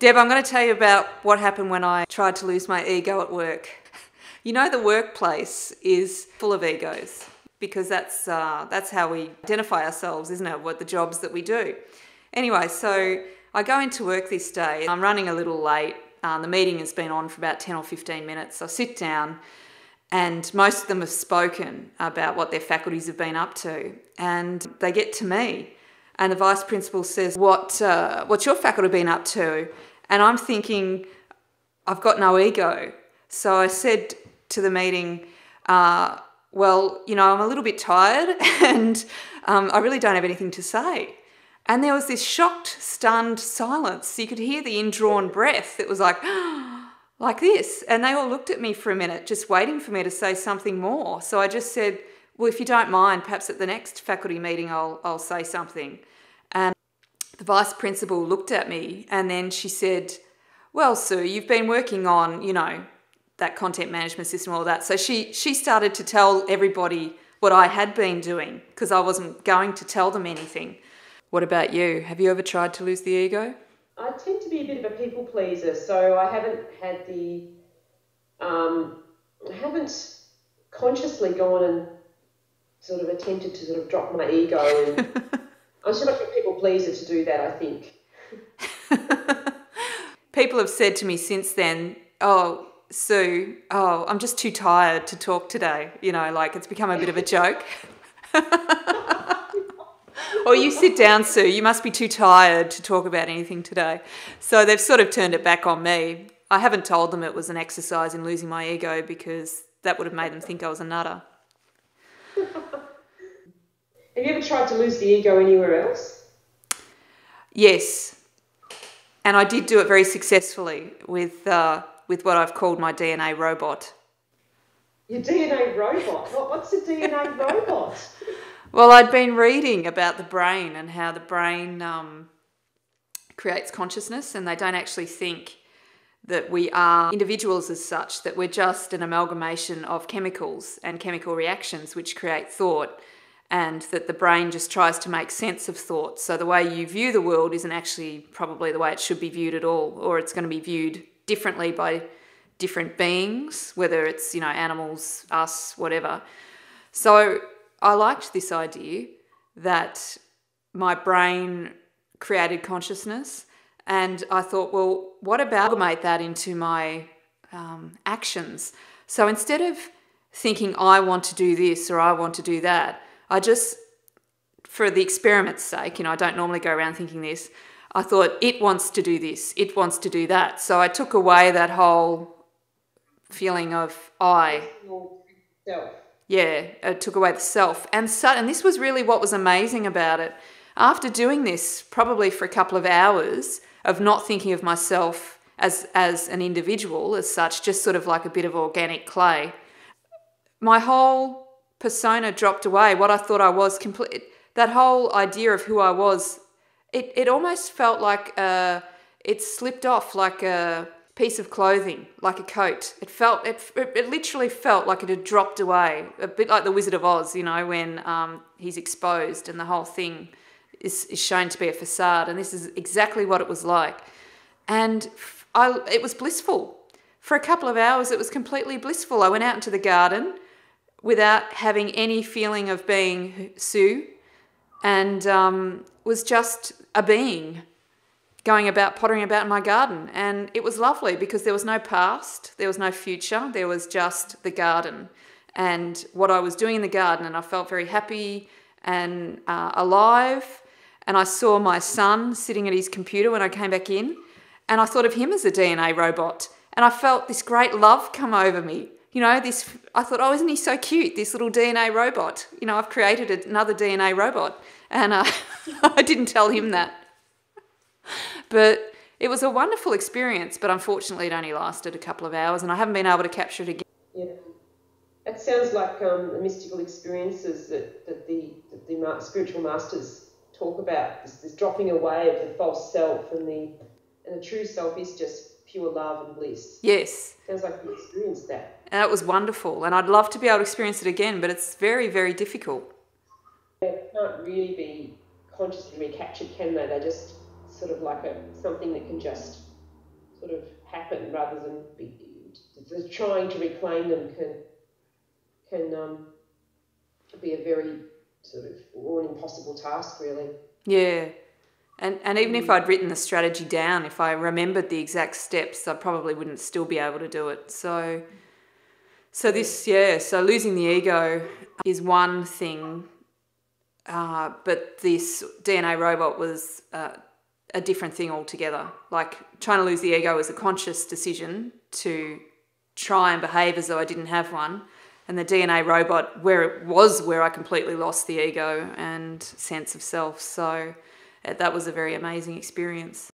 Deb, I'm going to tell you about what happened when I tried to lose my ego at work. You know, the workplace is full of egos because that's how we identify ourselves, isn't it? What the jobs that we do. Anyway, so I go into work this day. I'm running a little late. The meeting has been on for about 10 or 15 minutes. I sit down and most of them have spoken about what their faculties have been up to. And they get to me and the vice principal says, what's your faculty been up to? And I'm thinking, I've got no ego. So I said to the meeting, well, you know, I'm a little bit tired and I really don't have anything to say. And there was this shocked, stunned silence. You could hear the indrawn breath. It was like this. And they all looked at me for a minute, just waiting for me to say something more. So I just said, well, if you don't mind, perhaps at the next faculty meeting I'll say something. And the vice principal looked at me and then she said, well, Sue, you've been working on, you know, that content management system, all that. So she started to tell everybody what I had been doing because I wasn't going to tell them anything. What about you? Have you ever tried to lose the ego? I tend to be a bit of a people pleaser, so I haven't had I haven't consciously gone and sort of attempted to sort of drop my ego. And I'm too much of a people pleaser to do that, I think. People have said to me since then, oh, Sue, oh, I'm just too tired to talk today. You know, like it's become a bit of a joke. Or you sit down, Sue, you must be too tired to talk about anything today. So they've sort of turned it back on me. I haven't told them it was an exercise in losing my ego because that would have made them think I was a nutter. Have you ever tried to lose the ego anywhere else? Yes. And I did do it very successfully with what I've called my DNA robot. Your DNA robot? What's a DNA robot? Well, I'd been reading about the brain and how the brain creates consciousness, and they don't actually think that we are individuals as such, that we're just an amalgamation of chemicals and chemical reactions which create thought, and that the brain just tries to make sense of thought. So the way you view the world isn't actually probably the way it should be viewed at all, or it's going to be viewed differently by different beings, whether it's, you know, animals, us, whatever. So I liked this idea that my brain created consciousness, and I thought, well, what about amalgamate that into my actions? So instead of thinking I want to do this or I want to do that, I just, for the experiment's sake, you know, I don't normally go around thinking this, I thought it wants to do this, it wants to do that. So I took away that whole feeling of I. Self. Yeah, it took away the self. And this was really what was amazing about it. After doing this, probably for a couple of hours, of not thinking of myself as an individual as such, just sort of like a bit of organic clay, my whole persona dropped away. What I thought I was, that whole idea of who I was, it almost felt like it slipped off like a piece of clothing, like a coat. It literally felt like it had dropped away, a bit like the Wizard of Oz, you know, when he's exposed and the whole thing is shown to be a facade. And this is exactly what it was like. And it was blissful. For a couple of hours, it was completely blissful. I went out into the garden without having any feeling of being Sue, and was just a being pottering about in my garden. And it was lovely because there was no past, there was no future, there was just the garden and what I was doing in the garden. And I felt very happy and alive. And I saw my son sitting at his computer when I came back in, and I thought of him as a DNA robot. And I felt this great love come over me. You know, I thought, oh, isn't he so cute, this little DNA robot? You know, I've created another DNA robot. And I didn't tell him that. But it was a wonderful experience, but unfortunately it only lasted a couple of hours and I haven't been able to capture it again. Yeah, that sounds like the mystical experiences that the spiritual masters talk about, this dropping away of the false self, and the true self is just pure love and bliss. Yes. Sounds like you experienced that. And that was wonderful, and I'd love to be able to experience it again, but it's very, very difficult. They can't really be consciously recaptured, can they? They're just sort of like something that can just sort of happen rather than trying to reclaim them can be a very sort of, or an impossible task, really. Yeah. And even if I'd written the strategy down, if I remembered the exact steps, I probably wouldn't still be able to do it. So losing the ego is one thing, but this DNA robot was a different thing altogether. Like, trying to lose the ego was a conscious decision to try and behave as though I didn't have one. And the DNA robot, where I completely lost the ego and sense of self. So that was a very amazing experience.